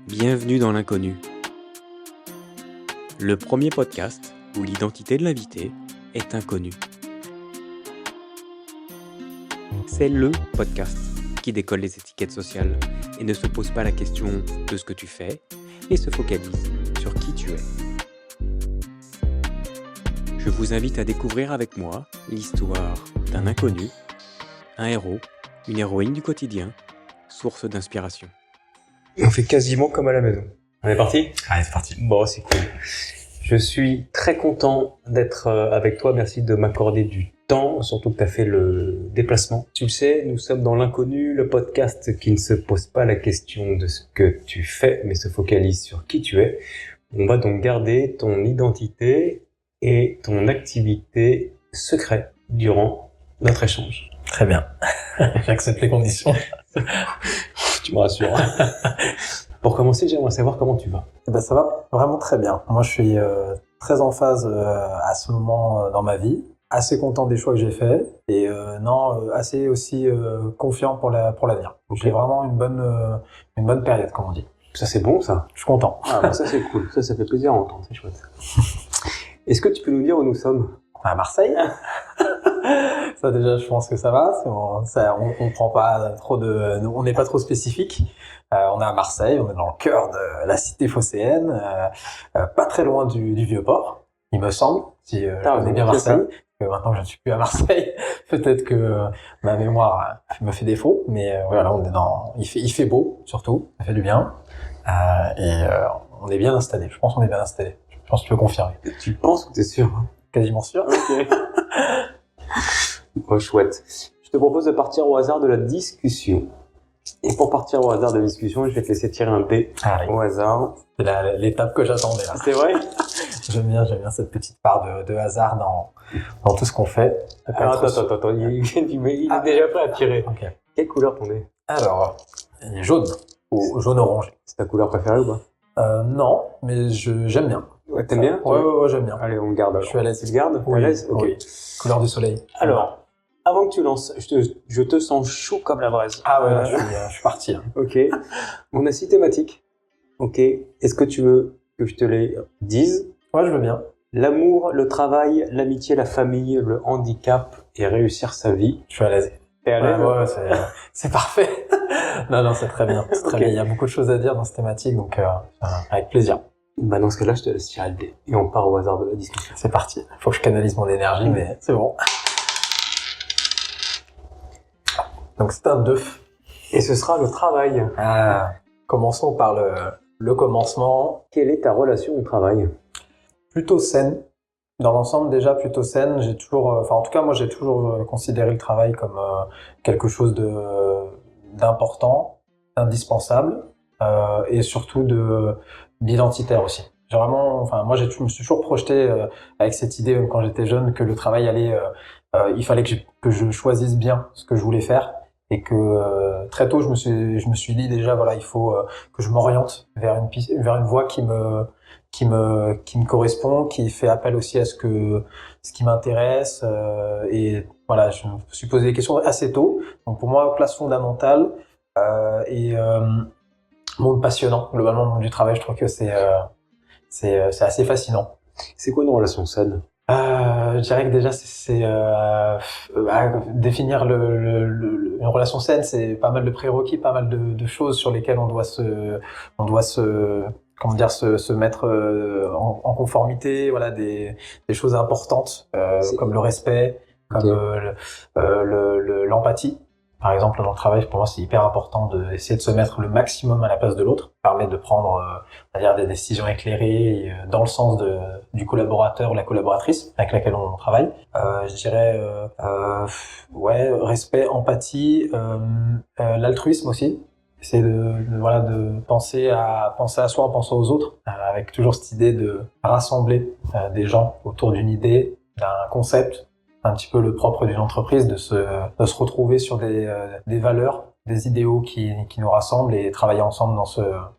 Bienvenue dans l'inconnu. Le premier podcast où l'identité de l'invité est inconnue. C'est le podcast qui décolle les étiquettes sociales et ne se pose pas la question de ce que tu fais et se focalise sur qui tu es. Je vous invite à découvrir avec moi l'histoire d'un inconnu, un héros, une héroïne du quotidien, source d'inspiration. On fait quasiment comme à la maison. On est parti ? Allez, c'est parti. Bon, c'est cool. Je suis très content d'être avec toi. Merci de m'accorder du temps, surtout que tu as fait le déplacement. Tu le sais, nous sommes dans l'inconnu, le podcast qui ne se pose pas la question de ce que tu fais, mais se focalise sur qui tu es. On va donc garder ton identité et ton activité secrète durant notre échange. Très bien. J'accepte les conditions. Tu me rassures. Pour commencer, j'aimerais savoir comment tu vas. Ben, ça va vraiment très bien. Moi, je suis très en phase à ce moment dans ma vie. Assez content des choix que j'ai faits et assez aussi confiant pour l'avenir. Donc, j'ai vraiment une bonne période, comme on dit. Ça, c'est bon, ça. Je suis content. Ah, bah, ça, c'est cool. Ça fait plaisir à entendre. C'est chouette. Est-ce que tu peux nous dire où nous sommes ? À Marseille. Ça déjà, je pense que ça va. On prend pas trop on n'est pas trop spécifique. On est à Marseille, on est dans le cœur de la cité phocéenne, pas très loin du Vieux-Port, il me semble. Si je connais bien Marseille, que maintenant je ne suis plus à Marseille, peut-être que ma mémoire me fait défaut. Mais voilà, il fait beau surtout, ça fait du bien, on est bien installé. Je pense qu'on est bien installé. Je pense que tu peux confirmer. Tu penses ou t'es sûr ? Quasiment sûr. Ok. Oh, chouette. Je te propose de partir au hasard de la discussion. Et pour partir au hasard de la discussion, je vais te laisser tirer un dé au hasard. C'est l'étape que j'attendais là. C'est vrai ? J'aime bien cette petite part de hasard dans tout ce qu'on fait. Alors, attends, il est déjà prêt à tirer. Ok. Quelle couleur ton dé ? Alors, il est jaune ou jaune-orange. C'est ta couleur préférée ou pas ? Non, mais j'aime bien. Ouais, t'aimes bien ? Ouais, j'aime bien. Allez, on garde. Je suis à l'aise. Tu gardes ? Oui, à l'aise ? Ok. Oui. Couleur du soleil. Alors, avant que tu lances, je te sens chaud comme la braise. Ah ouais, je suis parti. Hein. Ok. On a 6 thématiques. Ok. Est-ce que tu veux que je te les dise ? Ouais, je veux bien. L'amour, le travail, l'amitié, la famille, le handicap et réussir sa vie. Je suis à l'aise. T'es à l'aise ? Ouais, c'est parfait. Non, c'est très bien. C'est très Okay. bien. Il y a beaucoup de choses à dire dans cette thématique, donc avec plaisir. Bah dans ce cas-là, je te laisse tirer le dé et on part au hasard de la discussion. C'est parti. Faut que je canalise mon énergie, mais c'est bon. Donc c'est un 2. Et ce sera le travail. Commençons par le commencement. Quelle est ta relation au travail ? Plutôt saine. Dans l'ensemble, déjà plutôt saine. J'ai toujours, en tout cas, moi, j'ai toujours considéré le travail comme quelque chose d'important, d'indispensable, et surtout d'identitaire aussi. J'ai vraiment, moi, je me suis toujours projeté avec cette idée quand j'étais jeune que le travail allait, il fallait que je choisisse bien ce que je voulais faire. Et que très tôt je me suis dit déjà voilà, il faut que je m'oriente vers une voie qui me correspond, qui fait appel aussi à ce qui m'intéresse, et voilà, je me suis posé des questions assez tôt. Donc pour moi, place fondamentale, et monde passionnant. Globalement, le monde du travail, je trouve que c'est assez fascinant. C'est quoi une relation saine ? Je dirais que déjà c'est définir une relation saine, c'est pas mal de prérequis, pas mal de choses sur lesquelles on doit se mettre en conformité, voilà, des choses importantes comme le respect, comme l'empathie. Par exemple, dans le travail, pour moi, c'est hyper important d'essayer de se mettre le maximum à la place de l'autre. Ça permet de prendre, des décisions éclairées dans le sens du collaborateur ou la collaboratrice avec laquelle on travaille. Je dirais, respect, empathie, l'altruisme aussi. C'est de penser à soi en pensant aux autres, avec toujours cette idée de rassembler des gens autour d'une idée, d'un concept. Un petit peu le propre d'une entreprise, de se retrouver sur des valeurs, des idéaux qui nous rassemblent et travailler ensemble dans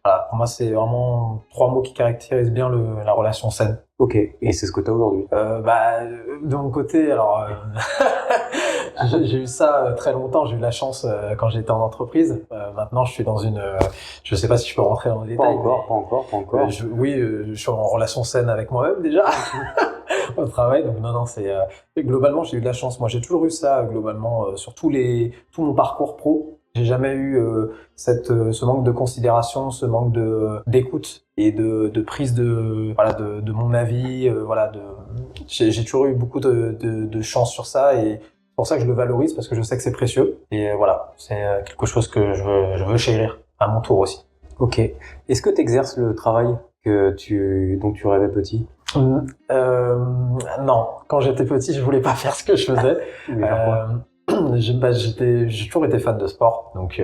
voilà. Pour moi, c'est vraiment 3 mots qui caractérisent bien la relation saine. Ok. Et c'est ce que t'as aujourd'hui ? De mon côté, alors, J'ai eu ça très longtemps. J'ai eu la chance quand j'étais en entreprise. Maintenant, je suis dans une. Je sais pas si je peux rentrer dans les détails. Pas encore. Je suis en relation saine avec moi-même déjà au travail. Donc non, c'est globalement j'ai eu de la chance. Moi, j'ai toujours eu ça globalement sur tout mon parcours pro. J'ai jamais eu ce manque de considération, ce manque d'écoute et de prise de mon avis. J'ai toujours eu beaucoup de chance sur ça et c'est pour ça que je le valorise parce que je sais que c'est précieux et voilà, c'est quelque chose que je veux chérir à mon tour aussi. Ok. Est-ce que tu exerces le travail dont tu rêvais petit? Non, quand j'étais petit, je voulais pas faire ce que je faisais. J'ai toujours été fan de sport, donc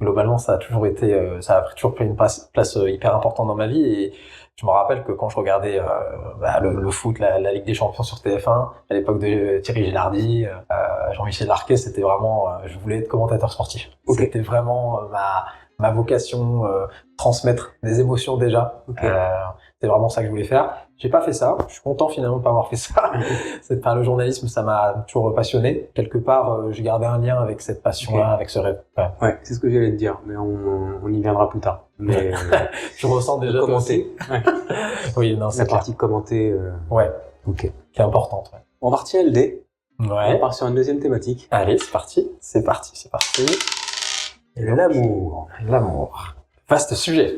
globalement ça a toujours pris une place hyper importante dans ma vie et je me rappelle que quand je regardais le foot, la Ligue des Champions sur TF1 à l'époque de Thierry Gilardi, Jean-Michel Larquet, c'était vraiment je voulais être commentateur sportif. Okay. C'était vraiment ma vocation, transmettre des émotions déjà. Okay. C'est vraiment ça que je voulais faire. J'ai pas fait ça. Je suis content finalement de pas avoir fait ça. Le journalisme, ça m'a toujours passionné. Quelque part, j'ai gardé un lien avec cette passion-là, avec ce rêve. Ouais, c'est ce que j'allais te dire, mais on y viendra plus tard. Mais je ressens déjà commenter. Ouais. Oui, non, c'est la partie commenter. Ouais. Ok. Qui est importante. Ouais. On va repartir LD. Ouais. On part sur une deuxième thématique. Allez, c'est parti. L'amour. Vaste sujet.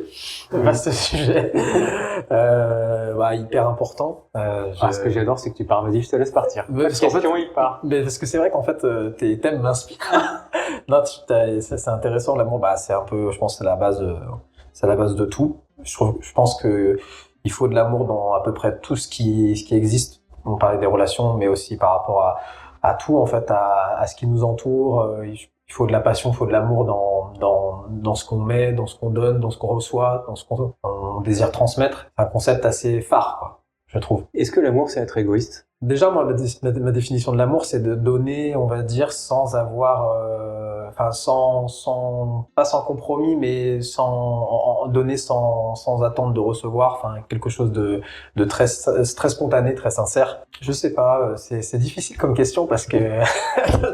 Hyper important. Ce que j'adore, c'est que tu pars. Vas-y, je te laisse partir. Il part. Mais parce que c'est vrai qu'en fait, tes thèmes m'inspirent. Non, c'est intéressant. L'amour, c'est un peu, je pense, c'est la base de tout. Je pense que il faut de l'amour dans à peu près tout ce qui existe. On parlait des relations, mais aussi par rapport à tout, en fait, à ce qui nous entoure. Il faut de la passion, il faut de l'amour dans ce qu'on met, dans ce qu'on donne, dans ce qu'on reçoit, dans ce qu'on désire transmettre. C'est un concept assez phare, quoi, je trouve. Est-ce que l'amour, c'est être égoïste? Déjà, moi, ma définition de l'amour, c'est de donner, on va dire, sans avoir, pas sans compromis, mais donner sans attendre de recevoir, quelque chose de très spontané, très sincère. Je sais pas, c'est difficile comme question parce que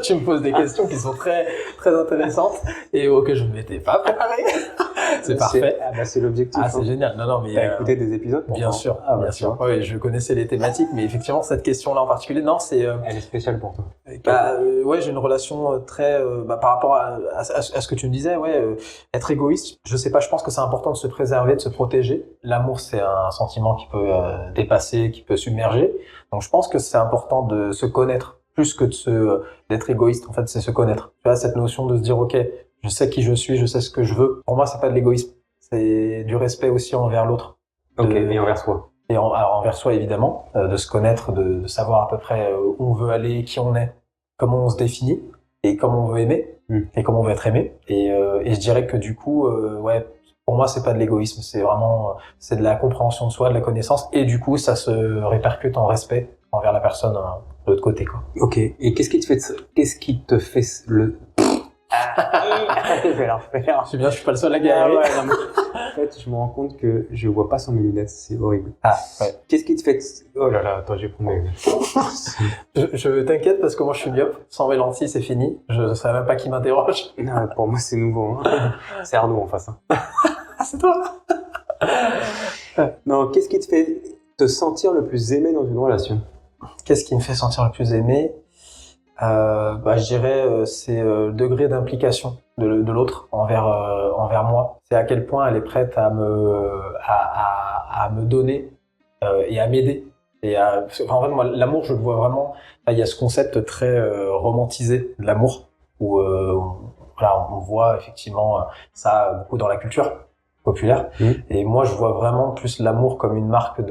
tu me poses des questions qui sont très, très intéressantes et auxquelles je ne m'étais pas préparé. C'est parfait. C'est l'objectif. C'est génial. Non, mais. T'as écouté des épisodes? Bien sûr. Bien sûr. Oui, je connaissais les thématiques, mais effectivement, cette question-là en particulier, non, c'est. Elle est spéciale pour toi. J'ai une relation très, par rapport à ce que tu me disais, être égoïste. Je sais pas, je pense que c'est important de se préserver, de se protéger. L'amour, c'est un sentiment qui peut dépasser, qui peut submerger. Donc, je pense que c'est important de se connaître plus que d'être égoïste. En fait, c'est se connaître. Tu vois, cette notion de se dire, ok, je sais qui je suis, je sais ce que je veux. Pour moi, c'est pas de l'égoïsme. C'est du respect aussi envers l'autre. Ok, et envers soi. Et envers soi, évidemment. De se connaître, de savoir à peu près où on veut aller, qui on est, comment on se définit, et comment on veut aimer, et comment on veut être aimé. Et je dirais que du coup, pour moi, c'est pas de l'égoïsme. C'est vraiment, c'est de la compréhension de soi, de la connaissance. Et du coup, ça se répercute en respect envers la personne de l'autre côté, quoi. Ok. Et qu'est-ce qui te fait le... Je vais la refaire. C'est bien, je suis pas le seul à galérer. En fait, je me rends compte que je vois pas sans mes lunettes, c'est horrible. Qu'est-ce qui te fait... Oh là là, attends, je vais prendre mes lunettes. Je t'inquiète parce que moi je suis myope. Sans mes lentilles, c'est fini. Je savais même pas qui m'interroge. Non, pour moi, c'est nouveau. Hein. C'est Arnaud en face. Hein. C'est toi. Non, qu'est-ce qui te fait te sentir le plus aimé dans une relation? Qu'est-ce qui me fait sentir le plus aimé? Je dirais c'est le degré d'implication de l'autre envers moi. C'est à quel point elle est prête à me donner et à m'aider. En fait, moi, l'amour, je le vois vraiment. Il y a ce concept très romantisé de l'amour où on voit effectivement ça beaucoup dans la culture populaire. Et moi, je vois vraiment plus l'amour comme une marque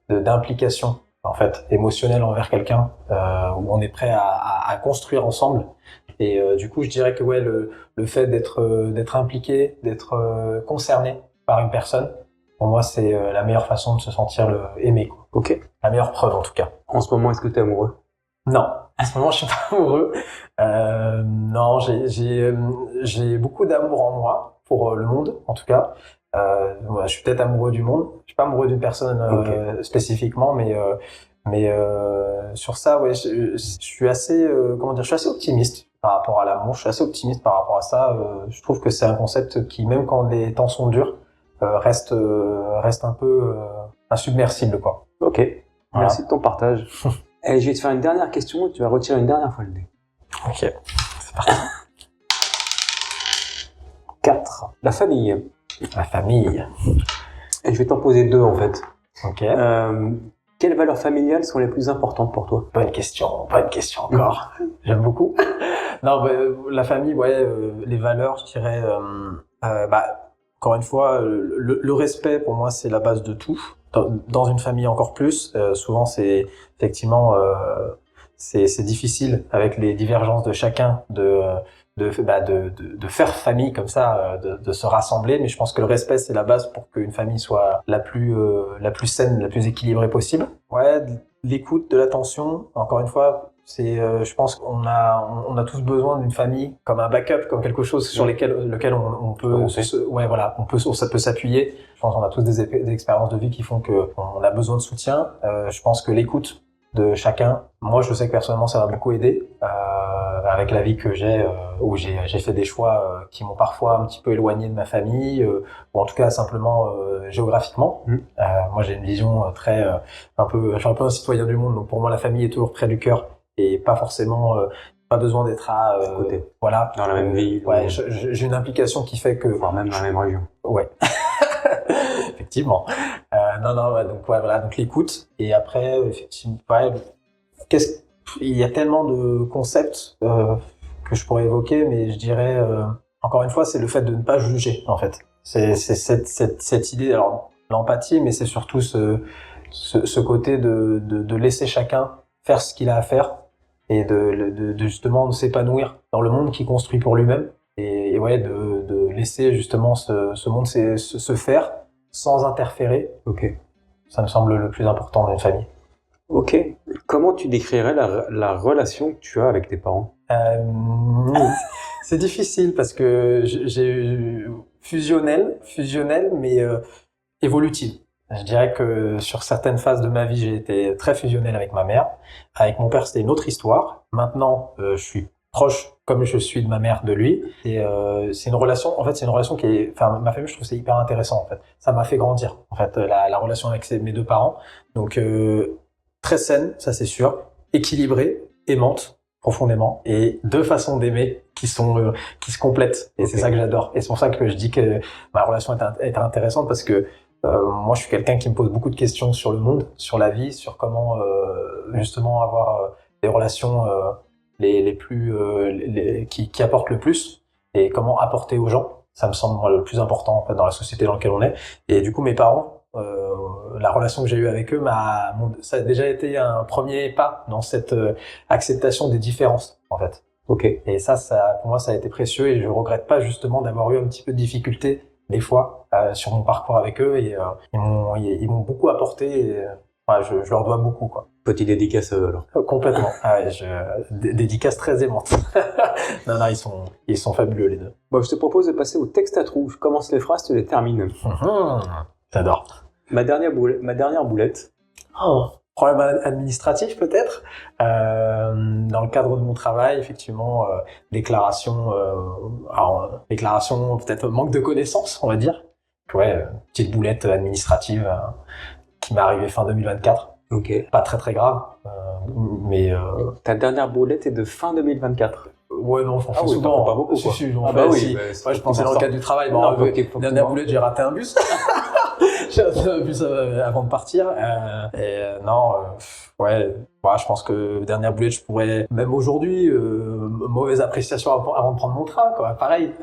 d'implication, en fait, émotionnelle envers quelqu'un, où on est prêt à construire ensemble. Et du coup, je dirais que le fait d'être impliqué, d'être concerné par une personne, pour moi, c'est la meilleure façon de se sentir aimé, quoi. Ok. La meilleure preuve, en tout cas. En ce moment, est-ce que t'es amoureux? Non. À ce moment, je suis pas amoureux. Non, j'ai beaucoup d'amour en moi, pour le monde, en tout cas. Je suis peut-être amoureux du monde. Je suis pas amoureux d'une personne spécifiquement, mais Mais sur ça, ouais, je suis assez, je suis assez optimiste par rapport à l'amour. Je suis assez optimiste par rapport à ça. Je trouve que c'est un concept qui, même quand les temps sont durs, reste un peu insubmersible, quoi. Ok, Voilà. merci de ton partage. Allez, je vais te faire une dernière question et tu vas retirer une dernière fois le dé. Ok, c'est parti. 4. La famille. La famille. Et je vais t'en poser 2 en fait. Ok. Quelles valeurs familiales sont les plus importantes pour toi? Bonne question encore. J'aime beaucoup. Non, la famille, ouais, les valeurs, je dirais, encore une fois, le respect pour moi c'est la base de tout. Dans une famille encore plus, souvent c'est effectivement c'est difficile avec les divergences de chacun de faire famille comme ça, de se rassembler. Mais je pense que le respect c'est la base pour qu'une famille soit la plus saine, la plus équilibrée possible. Ouais, l'écoute, de l'attention. Encore une fois, je pense qu'on a tous besoin d'une famille comme un backup, comme quelque chose sur lequel on peut ça peut s'appuyer. Je pense qu'on a tous des expériences de vie qui font que on a besoin de soutien. Je pense que l'écoute de chacun, moi je sais que personnellement ça m'a beaucoup aidé avec la vie que j'ai, où j'ai fait des choix qui m'ont parfois un petit peu éloigné de ma famille, ou en tout cas simplement géographiquement. Moi j'ai une vision je suis un peu un citoyen du monde, donc pour moi la famille est toujours près du cœur et pas forcément pas besoin d'être à côté. Voilà, dans la même ville. Ouais, j'ai une implication qui fait que voire même dans la même région. Ouais. Effectivement. Ouais, donc ouais, voilà, donc l'écoute. Et après, effectivement, ouais, il y a tellement de concepts que je pourrais évoquer, mais je dirais, encore une fois, c'est le fait de ne pas juger, en fait. C'est cette idée, alors l'empathie, mais c'est surtout ce côté de laisser chacun faire ce qu'il a à faire et de justement de s'épanouir dans le monde qu'il construit pour lui-même. Et ouais, de laisser justement ce monde se faire sans interférer. Ok. Ça me semble le plus important dans une famille. Ok. Comment tu décrirais la relation que tu as avec tes parents? C'est difficile parce que j'ai fusionnel, mais évolutive. Je dirais que sur certaines phases de ma vie, j'ai été très fusionnel avec ma mère. Avec mon père, c'était une autre histoire. Maintenant, je suis proche comme je suis de ma mère de lui. Et c'est une relation qui est, ma famille, je trouve c'est hyper intéressant en fait. Ça m'a fait grandir en fait la relation avec mes deux parents. Donc très saine, ça c'est sûr, équilibrée, aimante profondément, et deux façons d'aimer qui se complètent. Et c'est ça que j'adore. Et c'est pour ça que je dis que ma relation est intéressante, parce que moi je suis quelqu'un qui me pose beaucoup de questions sur le monde, sur la vie, sur comment justement avoir des relations les plus qui apportent le plus, et comment apporter aux gens. Ça me semble le plus important en fait dans la société dans laquelle on est. Et du coup mes parents, la relation que j'ai eue avec eux ça a déjà été un premier pas dans cette acceptation des différences en fait. Ok. Et ça pour moi ça a été précieux, et je regrette pas justement d'avoir eu un petit peu de difficulté des fois sur mon parcours avec eux, et ils m'ont beaucoup apporté, et je leur dois beaucoup quoi. Petite dédicace à eux alors. Complètement. Dédicace très aimante. Non, ils sont fabuleux les deux. Bon, je te propose de passer au texte à trous. Je commence les phrases, tu les termines. J'adore. Ma dernière boulette. Problème administratif peut-être. Dans le cadre de mon travail, effectivement, déclaration peut-être manque de connaissances, on va dire. Ouais, petite boulette administrative qui m'est arrivée fin 2024. Ok. Pas très très grave, mais Ta dernière boulette est de fin 2024. Ouais, non, j'en fais souvent. Pas beaucoup, quoi. Si, je pensais dans le cadre du travail. Non, dernière boulette, j'ai raté un bus. J'ai raté un bus avant de partir. Je pense que dernière boulette, je pourrais, même aujourd'hui, mauvaise appréciation avant de prendre mon train, quoi. Pareil,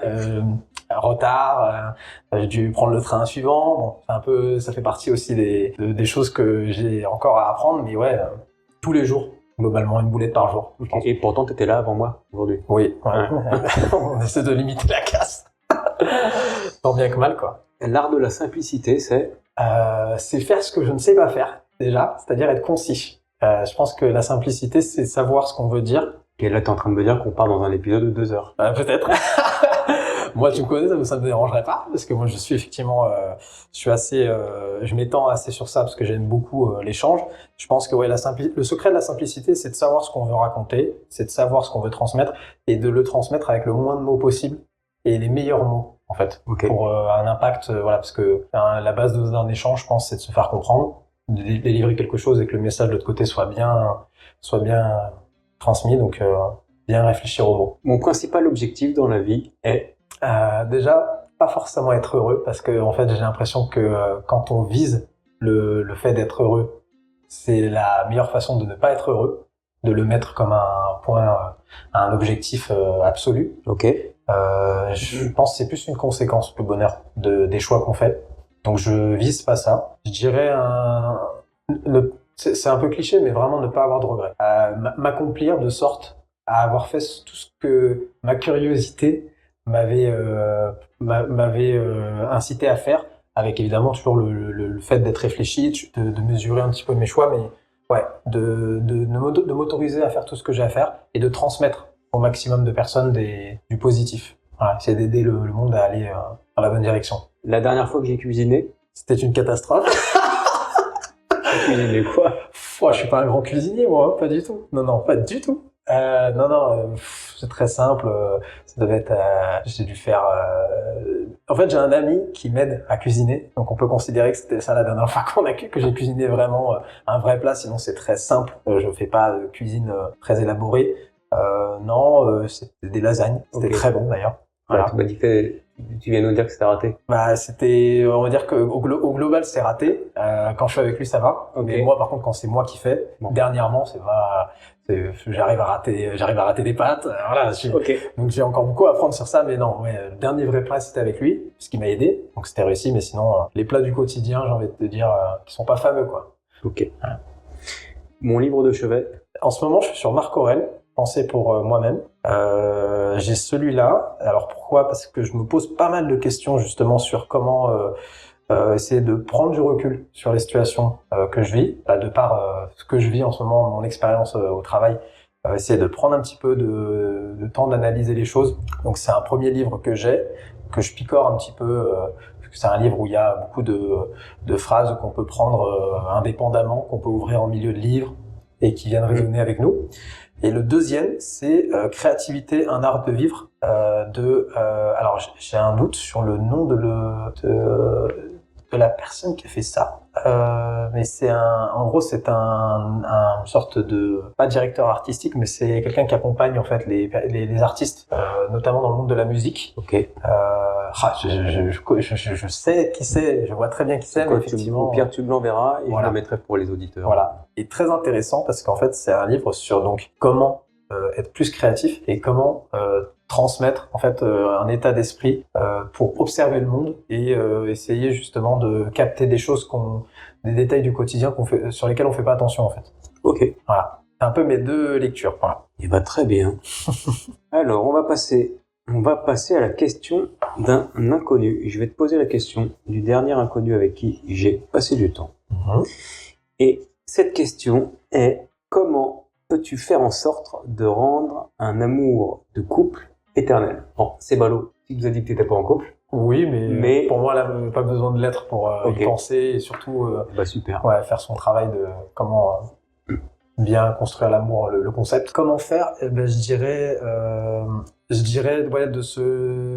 retard, j'ai dû prendre le train suivant. Bon, ça fait partie aussi des choses que j'ai encore à apprendre, mais ouais, tous les jours. Globalement, une boulette par jour. Okay. Et pourtant, t'étais là avant moi, aujourd'hui. Oui, ouais. On essaie de limiter la casse. Tant bien que mal, quoi. L'art de la simplicité, c'est faire ce que je ne sais pas faire, déjà, c'est-à-dire être concis. Je pense que la simplicité, c'est savoir ce qu'on veut dire. Et là, t'es en train de me dire qu'on part dans un épisode de 2 heures. Peut-être. Moi, tu me connais, ça me dérangerait pas, parce que moi, je suis effectivement, je suis assez, je m'étends assez sur ça, parce que j'aime beaucoup l'échange. Je pense que ouais, le secret de la simplicité, c'est de savoir ce qu'on veut raconter, c'est de savoir ce qu'on veut transmettre, et de le transmettre avec le moins de mots possible, et les meilleurs mots, en fait, pour un impact, voilà, parce que la base d'un échange, je pense, c'est de se faire comprendre, de délivrer quelque chose et que le message de l'autre côté soit bien transmis, donc bien réfléchir aux mots. Mon principal objectif dans la vie est déjà pas forcément être heureux, parce que en fait j'ai l'impression que quand on vise le fait d'être heureux, c'est la meilleure façon de ne pas être heureux, de le mettre comme un point, un objectif absolu. Je pense que c'est plus une conséquence, le bonheur, des choix qu'on fait. Donc je vise pas ça. Je dirais c'est un peu cliché, mais vraiment ne pas avoir de regrets. M'accomplir de sorte à avoir fait tout ce que ma curiosité m'avait incité à faire, avec évidemment toujours le fait d'être réfléchi, de mesurer un petit peu mes choix, mais ouais, de m'autoriser à faire tout ce que j'ai à faire et de transmettre au maximum de personnes du positif. Voilà, essayer d'aider le monde à aller dans la bonne direction. La dernière fois que j'ai cuisiné, c'était une catastrophe. J'ai cuisiné quoi? Je suis pas un grand cuisinier, moi, pas du tout. Non, pas du tout. C'est très simple. Ça devait être. J'ai dû faire. En fait, j'ai un ami qui m'aide à cuisiner, donc on peut considérer que c'était ça la dernière fois que j'ai cuisiné vraiment un vrai plat. Sinon, c'est très simple. Je fais pas de cuisine très élaborée. C'était des lasagnes. C'était très bon d'ailleurs. Voilà. Tu m'as dit que tu viens nous dire que c'était raté. On va dire que au global, c'est raté. Quand je suis avec lui, ça va. Mais moi, par contre, quand c'est moi qui fais, dernièrement, j'arrive à rater des pâtes. Voilà. Donc j'ai encore beaucoup à apprendre sur ça, mais non, le dernier vrai plat, c'était avec lui, parce qu'il m'a aidé. Donc c'était réussi, mais sinon, les plats du quotidien, j'ai envie de te dire, qui sont pas fameux, quoi. Voilà. Mon livre de chevet. En ce moment, je suis sur Marc Aurèle. Penser pour moi-même. J'ai celui-là. Alors pourquoi? Parce que je me pose pas mal de questions justement sur comment essayer de prendre du recul sur les situations que je vis, de par ce que je vis en ce moment, mon expérience au travail. Essayer de prendre un petit peu de temps d'analyser les choses. Donc c'est un premier livre que je picore un petit peu. C'est un livre où il y a beaucoup de phrases qu'on peut prendre indépendamment, qu'on peut ouvrir en milieu de livre et qui viennent résonner avec nous. Et le deuxième, c'est Créativité, un art de vivre alors j'ai un doute sur le nom de la personne qui a fait ça. Mais en gros, c'est un sorte de, pas directeur artistique, mais c'est quelqu'un qui accompagne en fait les artistes, notamment dans le monde de la musique. Je sais qui c'est, je vois très bien qui c'est, mais effectivement. Pierre, tu me l'enverras et je le mettrai pour les auditeurs. Voilà. Et très intéressant parce qu'en fait, c'est un livre sur donc comment être plus créatif et comment transmettre en fait un état d'esprit pour observer le monde et essayer justement de capter des choses des détails du quotidien sur lesquels on fait pas attention en fait. Voilà. C'est un peu mes deux lectures. Voilà. Et très bien. Alors, on va passer à la question d'un inconnu. Je vais te poser la question du dernier inconnu avec qui j'ai passé du temps. Et cette question est: comment peux-tu faire en sorte de rendre un amour de couple éternel? Bon, c'est ballot. Tu nous as dit que tu n'étais pas en couple. Oui, mais pour moi, là, pas besoin de l'être pour y penser et surtout super. Faire son travail de comment bien construire l'amour, le concept. Comment faire? Je dirais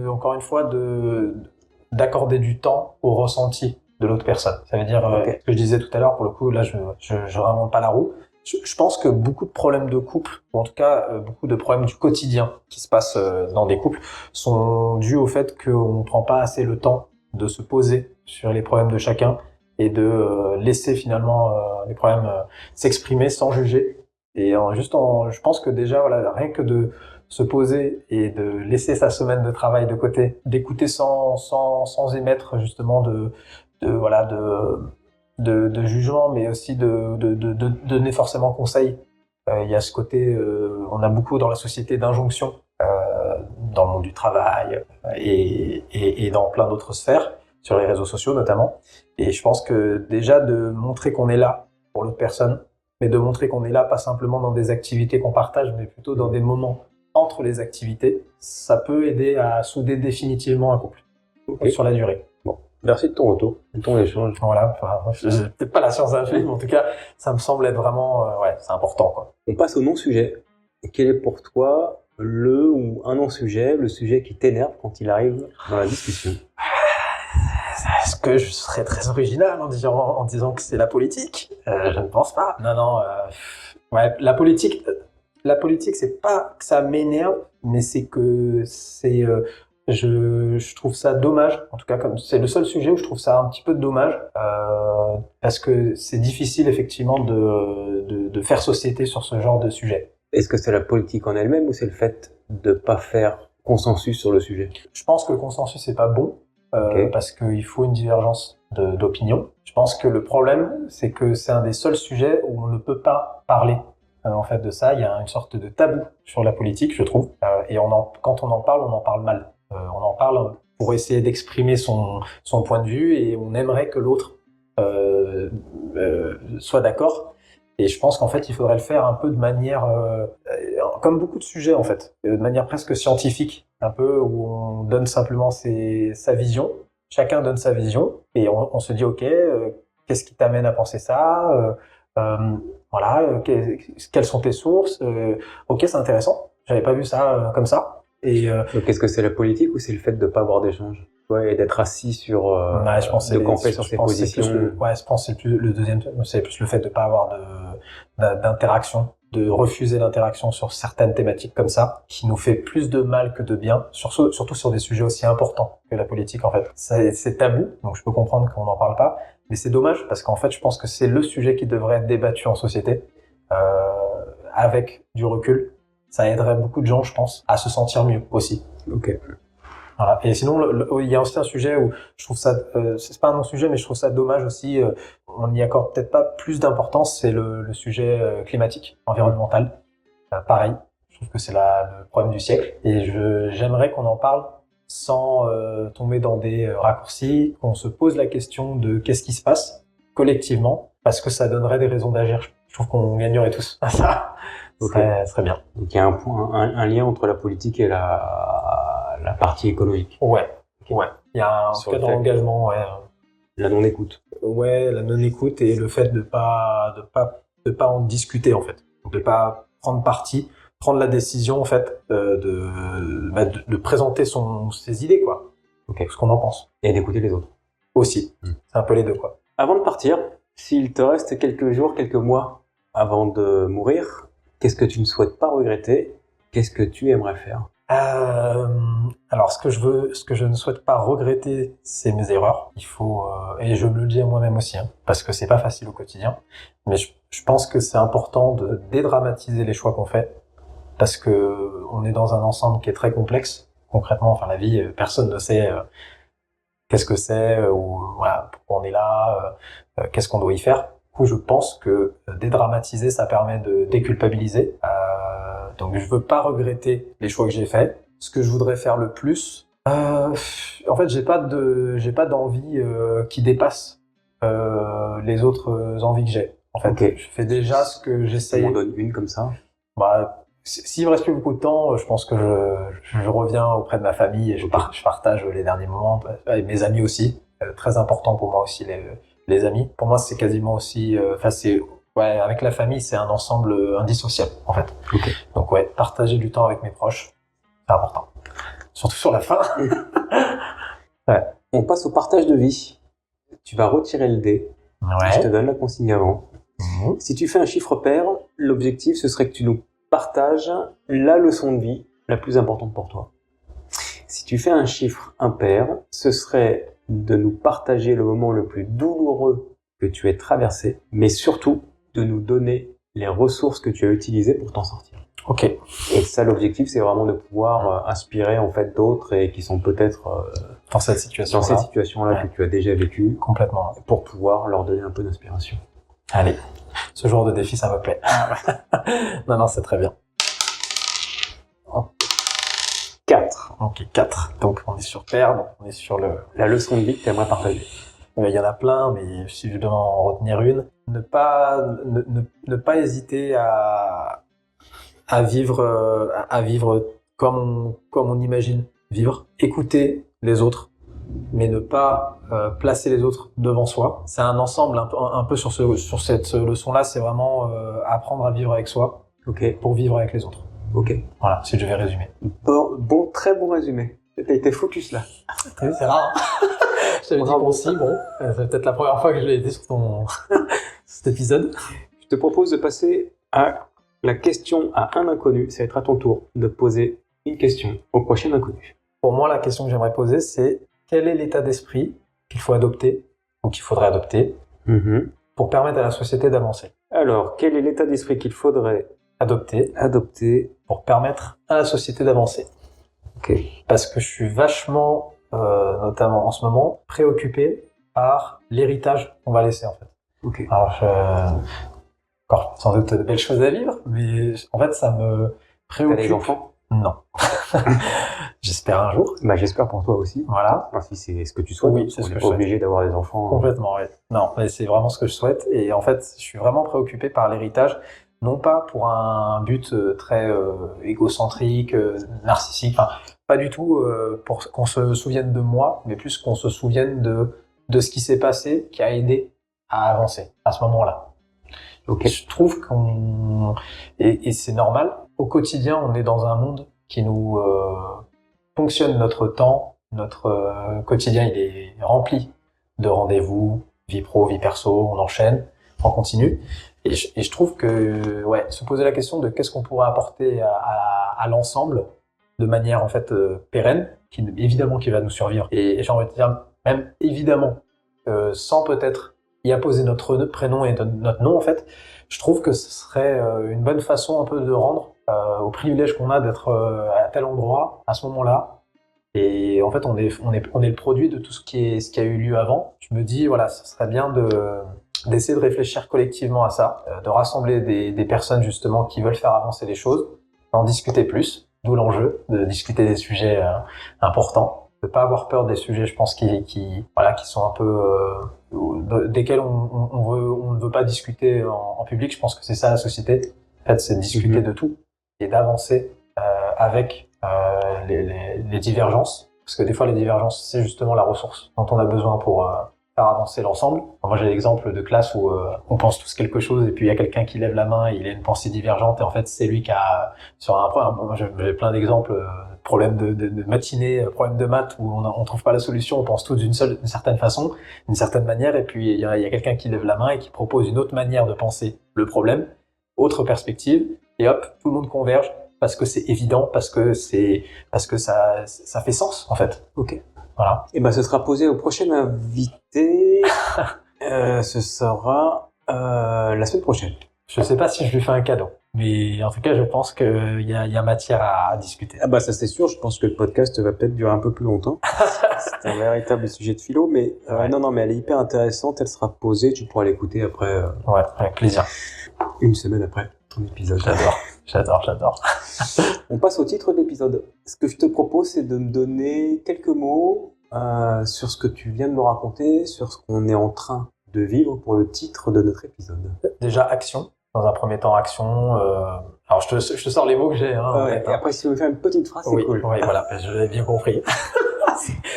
encore une fois, d'accorder du temps au ressenti de l'autre personne. Ça veut dire, ce que je disais tout à l'heure, pour le coup, là, je réinvente pas la roue. Je pense que beaucoup de problèmes de couple, ou en tout cas beaucoup de problèmes du quotidien qui se passent dans des couples, sont dus au fait qu'on ne prend pas assez le temps de se poser sur les problèmes de chacun et de laisser finalement les problèmes s'exprimer sans juger. Et je pense que déjà, rien que de se poser et de laisser sa semaine de travail de côté, d'écouter sans émettre justement de jugement, mais aussi de donner forcément conseil. Il y a ce côté, on a beaucoup dans la société d'injonctions, dans le monde du travail et dans plein d'autres sphères, sur les réseaux sociaux notamment. Et je pense que déjà de montrer qu'on est là pour l'autre personne, mais de montrer qu'on est là pas simplement dans des activités qu'on partage, mais plutôt dans des moments entre les activités, ça peut aider à souder définitivement un couple sur la durée. Bon, merci de ton retour, de ton échange. Voilà, j'ai peut-être pas la science infuse, mais en tout cas, ça me semble être vraiment, c'est important, quoi. On passe au non-sujet. Quel est pour toi le ou un non-sujet, le sujet qui t'énerve quand il arrive dans la discussion? Est-ce que je serais très original en disant que c'est la politique? Je ne pense pas. Non, ouais, la politique, c'est pas que ça m'énerve, mais c'est que je trouve ça dommage. En tout cas, comme c'est le seul sujet où je trouve ça un petit peu dommage, parce que c'est difficile effectivement de faire société sur ce genre de sujet. Est-ce que c'est la politique en elle-même ou c'est le fait de pas faire consensus sur le sujet? Je pense que le consensus c'est pas bon. Parce qu'il faut une divergence d'opinion. Je pense que le problème, c'est que c'est un des seuls sujets où on ne peut pas parler. En fait, de ça, il y a une sorte de tabou sur la politique, je trouve. Et quand on en parle mal. On en parle pour essayer d'exprimer son point de vue et on aimerait que l'autre soit d'accord. Et je pense qu'en fait, il faudrait le faire un peu de manière, comme beaucoup de sujets en fait, de manière presque scientifique, un peu où on donne simplement sa vision, chacun donne sa vision, et on se dit ok, qu'est-ce qui t'amène à penser ça, voilà, quelles sont tes sources, ok c'est intéressant, j'avais pas vu ça comme ça. Et donc est-ce que c'est la politique ou c'est le fait de pas avoir d'échange? Ouais, et d'être assis sur je pense de camper sur ses positions. Je pense que c'est plus le deuxième, c'est plus le fait de pas avoir d'interaction, de refuser l'interaction sur certaines thématiques comme ça, qui nous fait plus de mal que de bien, surtout sur des sujets aussi importants que la politique en fait. C'est tabou, donc je peux comprendre qu'on n'en parle pas, mais c'est dommage parce qu'en fait je pense que c'est le sujet qui devrait être débattu en société, avec du recul. Ça aiderait beaucoup de gens, je pense, à se sentir mieux aussi. Ok. Voilà. Et sinon, il y a aussi un sujet où je trouve ça, c'est pas un non-sujet, mais je trouve ça dommage aussi. On n'y accorde peut-être pas plus d'importance, c'est le sujet climatique, environnemental. Pareil, je trouve que c'est le problème du siècle. Et j'aimerais qu'on en parle sans tomber dans des raccourcis, qu'on se pose la question de qu'est-ce qui se passe collectivement, parce que ça donnerait des raisons d'agir. Je trouve qu'on gagnerait tous à ça. Ce serait bien. Donc il y a un lien entre la politique et la partie écologique. Ouais. Il y a en tout cas dans l'engagement, ouais. La non-écoute. Ouais, la non-écoute et le fait de pas en discuter en fait, de pas prendre parti, prendre la décision en fait de présenter ses idées quoi. Ok. Ce qu'on en pense. Et d'écouter les autres. Aussi. C'est un peu les deux quoi. Avant de partir, s'il te reste quelques jours, quelques mois avant de mourir, qu'est-ce que tu ne souhaites pas regretter? Qu'est-ce que tu aimerais faire? Alors, ce que je ne souhaite pas regretter, c'est mes erreurs. Il faut, et je me le dis à moi-même aussi, hein, parce que c'est pas facile au quotidien. Mais je pense que c'est important de dédramatiser les choix qu'on fait, parce que on est dans un ensemble qui est très complexe. Concrètement, enfin, la vie, personne ne sait qu'est-ce que c'est, ou voilà, pourquoi on est là, qu'est-ce qu'on doit y faire. Du coup, je pense que dédramatiser, ça permet de déculpabiliser. Donc, je veux pas regretter les choix que j'ai faits. Ce que je voudrais faire le plus, en fait, j'ai pas d'envie qui dépasse les autres envies que j'ai. En fait, Okay. Je fais déjà ce que j'essaye. On m'en donne une comme ça. Bah, s'il me reste plus beaucoup de temps, je pense que je reviens auprès de ma famille et je partage les derniers moments avec mes amis aussi. Très important pour moi aussi les amis. Pour moi, c'est quasiment aussi, avec la famille, c'est un ensemble indissociable, en fait. Okay. Donc ouais, partager du temps avec mes proches, c'est important. Surtout sur la fin. Ouais. On passe au partage de vie. Tu vas retirer le dé. Ouais. Je te donne la consigne avant. Mmh. Si tu fais un chiffre pair, l'objectif, ce serait que tu nous partages la leçon de vie la plus importante pour toi. Si tu fais un chiffre impair, ce serait de nous partager le moment le plus douloureux que tu aies traversé, mais surtout de nous donner les ressources que tu as utilisées pour t'en sortir. Ok. Et ça, l'objectif, c'est vraiment de pouvoir inspirer en fait d'autres et qui sont peut-être Dans cette situation-là, que tu as déjà vécues, complètement. pour pouvoir leur donner un peu d'inspiration. Allez, ce genre de défi, ça me plaît. Non, c'est très bien. 4. Ok, 4. Donc on est sur paire, donc on est sur La leçon de vie que tu aimerais partager. Il y en a plein, mais si je dois en retenir une, ne pas hésiter à à vivre comme on imagine vivre, écouter les autres, mais ne pas placer les autres devant soi. C'est un ensemble un peu sur cette leçon-là, c'est vraiment apprendre à vivre avec soi pour vivre avec les autres. Ok. Voilà, si je vais résumer. Très bon résumé. T'as été focus là. T'as vu, c'est rare. Hein. Je t'avais dit concis, bon, c'est peut-être la première fois que je l'ai été sur cet épisode. Je te propose de passer à la question à un inconnu. Ça va être à ton tour de poser une question au prochain inconnu. Pour moi, la question que j'aimerais poser, c'est quel est l'état d'esprit qu'il faut adopter ou qu'il faudrait adopter pour permettre à la société d'avancer. Alors, quel est l'état d'esprit qu'il faudrait adopter pour permettre à la société d'avancer. Ok. Parce que je suis vachement, notamment en ce moment, préoccupé par l'héritage qu'on va laisser en fait. Ok. Alors, encore sans doute de belles choses à vivre, mais en fait ça me préoccupe. T'as des enfants ? Non. J'espère un jour. Bah, j'espère pour toi aussi. Voilà. Enfin, si c'est ce que tu souhaites. Oui, c'est ce que je On n'est pas souhaite. obligé d'avoir des enfants. Complètement, oui. Non, mais c'est vraiment ce que je souhaite. Et en fait, je suis vraiment préoccupé par l'héritage, non pas pour un but très égocentrique, narcissique, enfin, pas du tout pour qu'on se souvienne de moi, mais plus qu'on se souvienne de ce qui s'est passé, qui a aidé à avancer à ce moment-là. Ok. Je trouve et c'est normal, au quotidien, on est dans un monde qui nous fonctionne notre temps, notre quotidien, il est rempli de rendez-vous, vie pro, vie perso, on enchaîne, on continue. Et je trouve que, ouais, se poser la question de qu'est-ce qu'on pourrait apporter à l'ensemble de manière, en fait, pérenne, évidemment qui va nous survivre. Et j'ai envie de dire, même évidemment, sans peut-être y apposer notre prénom et notre nom, en fait, je trouve que ce serait une bonne façon un peu de rendre au privilège qu'on a d'être à tel endroit, à ce moment-là. Et en fait, on est le produit de tout ce qui a eu lieu avant. Je me dis, voilà, ce serait bien d'essayer de réfléchir collectivement à ça, de rassembler des personnes justement qui veulent faire avancer les choses, d'en discuter plus, d'où l'enjeu, de discuter des sujets importants, de pas avoir peur des sujets, je pense, qui sont un peu desquels on ne veut pas discuter en public. Je pense que c'est ça la société. En fait, c'est de discuter de tout et d'avancer avec les divergences, parce que des fois les divergences c'est justement la ressource dont on a besoin pour faire avancer l'ensemble. Moi j'ai l'exemple de classe où on pense tous quelque chose et puis il y a quelqu'un qui lève la main et il a une pensée divergente et en fait c'est lui qui a sur un point. Moi j'ai plein d'exemples, problèmes de matinée, problèmes de maths où on trouve pas la solution, on pense tous d'une certaine façon, d'une certaine manière et puis il y a quelqu'un qui lève la main et qui propose une autre manière de penser le problème, autre perspective et hop tout le monde converge. Parce que c'est évident, parce que ça fait sens, en fait. Ok. Voilà. Et ben, ce sera posé au prochain invité. Ce sera la semaine prochaine. Je sais pas si je lui fais un cadeau. Mais en tout cas, je pense qu'il y a matière à discuter. Ah bah, ça c'est sûr. Je pense que le podcast va peut-être durer un peu plus longtemps. C'est un véritable sujet de philo, mais Ouais. non, mais elle est hyper intéressante. Elle sera posée. Tu pourras l'écouter après. Ouais, avec plaisir. Une semaine après ton épisode. J'adore. On passe au titre de l'épisode. Ce que je te propose, c'est de me donner quelques mots sur ce que tu viens de me raconter, sur ce qu'on est en train de vivre pour le titre de notre épisode. Déjà, action. Dans un premier temps, action. Alors, je te sors les mots que j'ai. Hein, Ouais, et après, si tu veux faire une petite phrase, c'est oui, cool. Oui, voilà. Je l'ai bien compris.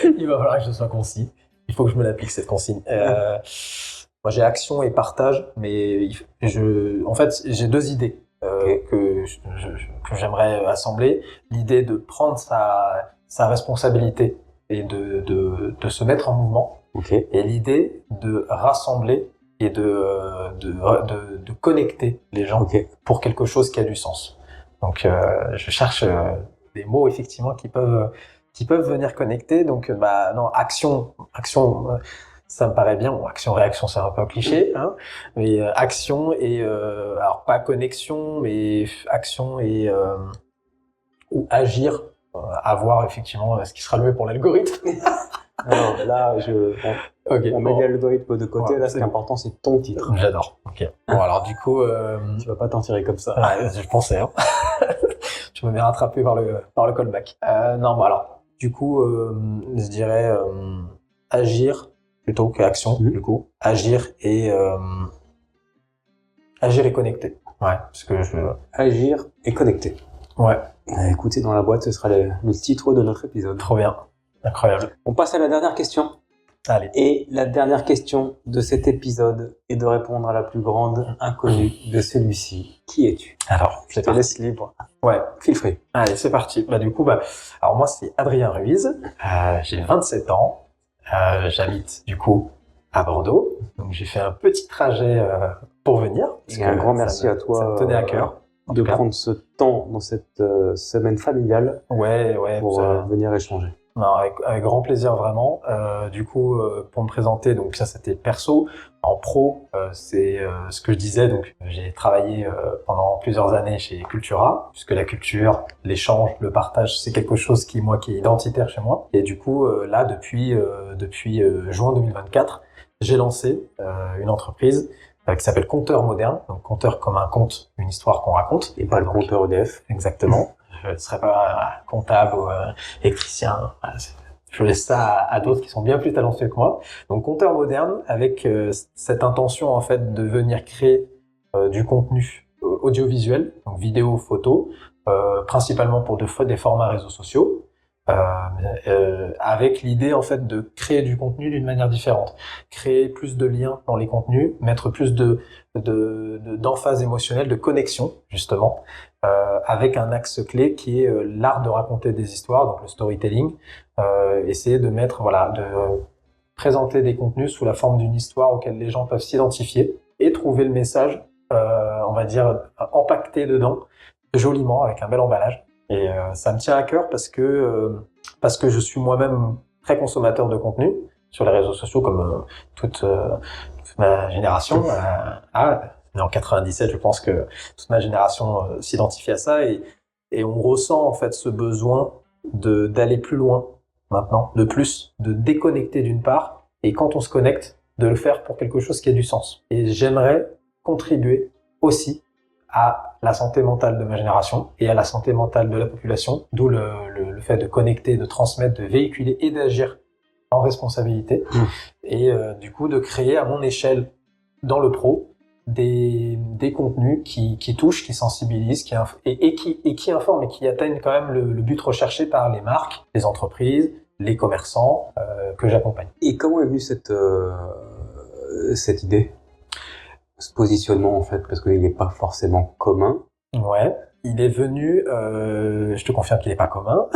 Il va falloir que je sois concis. Il faut que je me l'applique, cette consigne. Moi, j'ai action et partage, mais en fait, j'ai deux idées. Que j'aimerais assembler, l'idée de prendre sa responsabilité et de se mettre en mouvement, et l'idée de rassembler et de connecter les gens pour quelque chose qui a du sens. Donc je cherche des mots effectivement qui peuvent venir connecter. Donc non, action ça me paraît bien. Bon, action-réaction, c'est un peu un cliché, hein. Mais action et alors pas connexion, mais action et ou agir, avoir effectivement ce qui sera le mieux pour l'algorithme. Alors là, on met l'algorithme de côté. Ouais, là, ce qui est important, c'est ton titre. J'adore. Ok. Bon, alors du coup, Tu vas pas t'en tirer comme ça. ouais, je pensais. Hein. Je me mets rattrapé par le callback. Non, bon alors, du coup, je dirais agir plutôt que action, du coup. Agir et connecter. Ouais, parce que Agir et connecter. Ouais, Écoutez dans la boîte, ce sera le titre de notre épisode. trop bien. Incroyable. On passe à la dernière question. Allez. Et la dernière question de cet épisode est de répondre à la plus grande inconnue de celui-ci. Qui es-tu? Alors, Je te laisse libre. Ouais. Feel free. Allez, c'est parti. Du coup, alors moi, c'est Adrien Ruiz. J'ai 27 ans. J'habite, du coup, à Bordeaux. Donc, j'ai fait un petit trajet pour venir. Et un grand merci à toi. Ça me tenait à cœur. De prendre ce temps dans cette semaine familiale Ouais, pour venir échanger. Non, avec grand plaisir, vraiment. Du coup, pour me présenter, donc ça, c'était perso. En pro, c'est ce que je disais. Donc, j'ai travaillé pendant plusieurs années chez Cultura, puisque la culture, l'échange, le partage, c'est quelque chose qui est identitaire chez moi. Et du coup, là, depuis juin 2024, j'ai lancé une entreprise qui s'appelle Conteur Moderne. Donc, conteur comme un conte, une histoire qu'on raconte. Et pas le compteur EDF. Exactement. Je ne serais pas comptable ou électricien. Je laisse ça à d'autres qui sont bien plus talentueux que moi. Donc, Conteur Moderne, avec cette intention en fait de venir créer du contenu audiovisuel, donc vidéo, photo, principalement pour des formats réseaux sociaux, avec l'idée en fait de créer du contenu d'une manière différente, créer plus de liens dans les contenus, mettre plus d'emphase émotionnelle, de connexion justement, avec un axe clé qui est l'art de raconter des histoires, donc le storytelling, essayer de présenter des contenus sous la forme d'une histoire auquel les gens peuvent s'identifier et trouver le message, on va dire, empaqueté dedans, joliment, avec un bel emballage. Et ça me tient à cœur parce que je suis moi-même très consommateur de contenu sur les réseaux sociaux, comme toute ma génération. Mais en 97, je pense que toute ma génération s'identifie à ça, et on ressent en fait ce besoin d'aller plus loin maintenant, de déconnecter d'une part, et quand on se connecte, de le faire pour quelque chose qui a du sens. Et j'aimerais contribuer aussi à la santé mentale de ma génération et à la santé mentale de la population, d'où le fait de connecter, de transmettre, de véhiculer et d'agir en responsabilité, et du coup de créer à mon échelle dans le pro des contenus qui touchent, qui sensibilisent, qui informent et qui atteignent quand même le but recherché par les marques, les entreprises, les commerçants que j'accompagne. Et comment est venue cette idée, ce positionnement en fait, parce qu'il n'est pas forcément commun? Ouais, il est venu, je te confirme qu'il n'est pas commun.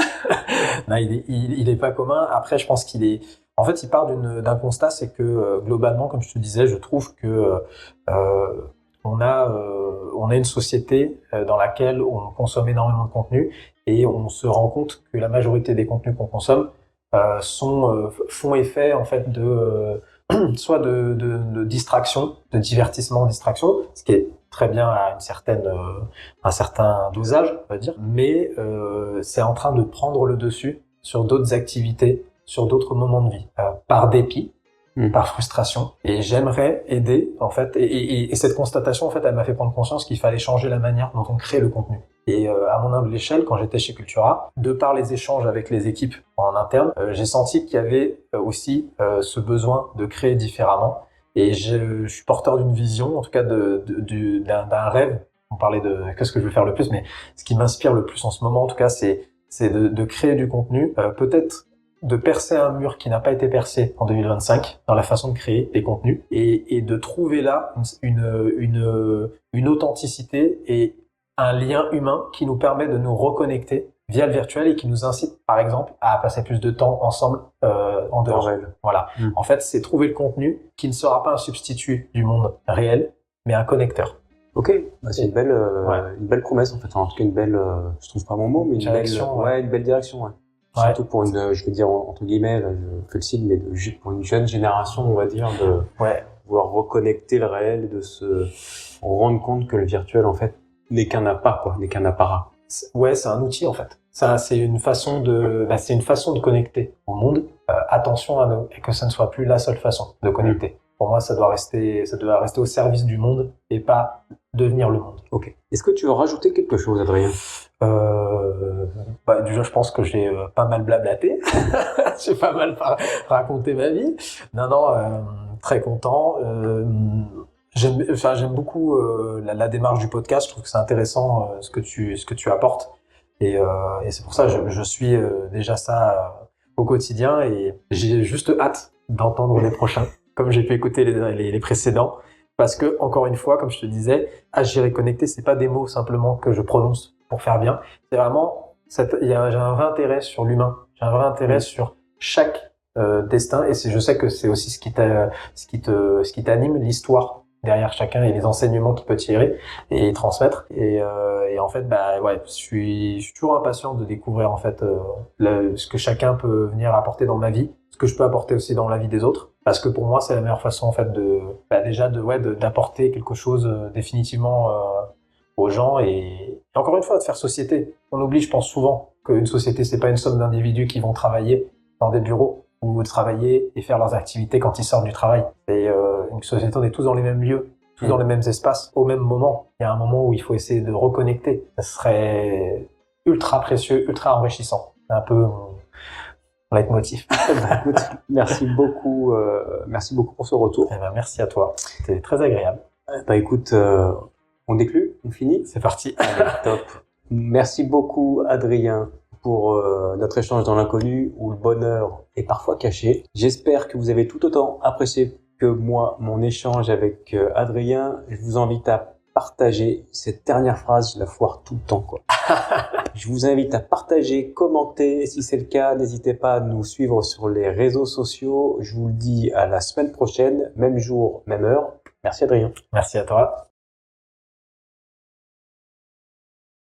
Non, il est pas commun. Après, je pense il part d'un constat, c'est que globalement, comme je te disais, je trouve que on a une société dans laquelle on consomme énormément de contenu, et on se rend compte que la majorité des contenus qu'on consomme font effet en fait soit de distraction, de divertissement, ce qui est très bien à un certain dosage, on va dire, mais c'est en train de prendre le dessus sur d'autres activités, sur d'autres moments de vie, par dépit, par frustration. Et j'aimerais aider, en fait, et cette constatation, en fait, elle m'a fait prendre conscience qu'il fallait changer la manière dont on crée le contenu. Et à mon humble échelle, quand j'étais chez Cultura, de par les échanges avec les équipes en interne, j'ai senti qu'il y avait aussi ce besoin de créer différemment. Et je suis porteur d'une vision, en tout cas d'un rêve. On parlait de qu'est-ce que je veux faire le plus, mais ce qui m'inspire le plus en ce moment, en tout cas, c'est de créer du contenu, peut-être de percer un mur qui n'a pas été percé en 2025 dans la façon de créer des contenus, et de trouver là une authenticité et un lien humain qui nous permet de nous reconnecter via le virtuel et qui nous incite, par exemple, à passer plus de temps ensemble en dehors réel. Voilà. En fait, c'est trouver le contenu qui ne sera pas un substitut du monde réel, mais un connecteur. Ok, c'est une belle promesse en fait. En tout cas, une belle, je trouve pas mon mot, mais une belle direction. Ouais. Surtout pour je vais dire entre guillemets, je fais le signe, mais pour une jeune génération, on va dire, de vouloir reconnecter le réel, et de se rendre compte que le virtuel en fait n'est qu'un apparat. Ouais, c'est un outil en fait. Ça, c'est une façon de connecter au monde. Attention et que ça ne soit plus la seule façon de connecter. Pour moi, ça doit rester au service du monde et pas devenir le monde. Ok. Est-ce que tu veux rajouter quelque chose, Adrien? Déjà, je pense que j'ai pas mal blablaté. J'ai pas mal raconté ma vie. Non, très content. J'aime beaucoup la démarche du podcast. Je trouve que c'est intéressant ce que tu apportes. Et c'est pour ça que je suis déjà ça au quotidien et j'ai juste hâte d'entendre les prochains, comme j'ai pu écouter les précédents. Parce que, encore une fois, comme je te disais, agir et connecter, c'est pas des mots simplement que je prononce pour faire bien. C'est vraiment, j'ai un vrai intérêt sur l'humain. J'ai un vrai intérêt sur chaque destin et je sais que c'est aussi ce qui t'anime, l'histoire derrière chacun et les enseignements qu'il peut tirer et transmettre. Et en fait, bah ouais, je suis toujours impatient de découvrir en fait ce que chacun peut venir apporter dans ma vie, ce que je peux apporter aussi dans la vie des autres. Parce que pour moi, c'est la meilleure façon en fait d'apporter quelque chose définitivement aux gens et encore une fois de faire société. On oublie, je pense souvent, qu'une société c'est pas une somme d'individus qui vont travailler dans des bureaux ou travailler et faire leurs activités quand ils sortent du travail. Et une société, on est tous dans les mêmes lieux, tous dans les mêmes espaces, au même moment. Il y a un moment où il faut essayer de reconnecter. Ça serait ultra précieux, ultra enrichissant. C'est un peu mon leitmotiv. Bah, écoute, merci beaucoup pour ce retour. Eh ben, merci à toi. C'était très agréable. Bah écoute, on déclue, on finit. C'est parti. Allez, top. Merci beaucoup Adrien pour notre échange dans l'inconnu où le bonheur est parfois caché. J'espère que vous avez tout autant apprécié que moi mon échange avec Adrien. Je vous invite à partager cette dernière phrase, je la foire tout le temps quoi. Je vous invite à partager, commenter. Si c'est le cas, n'hésitez pas à nous suivre sur les réseaux sociaux. Je vous le dis à la semaine prochaine, même jour, même heure. Merci Adrien. Merci à toi.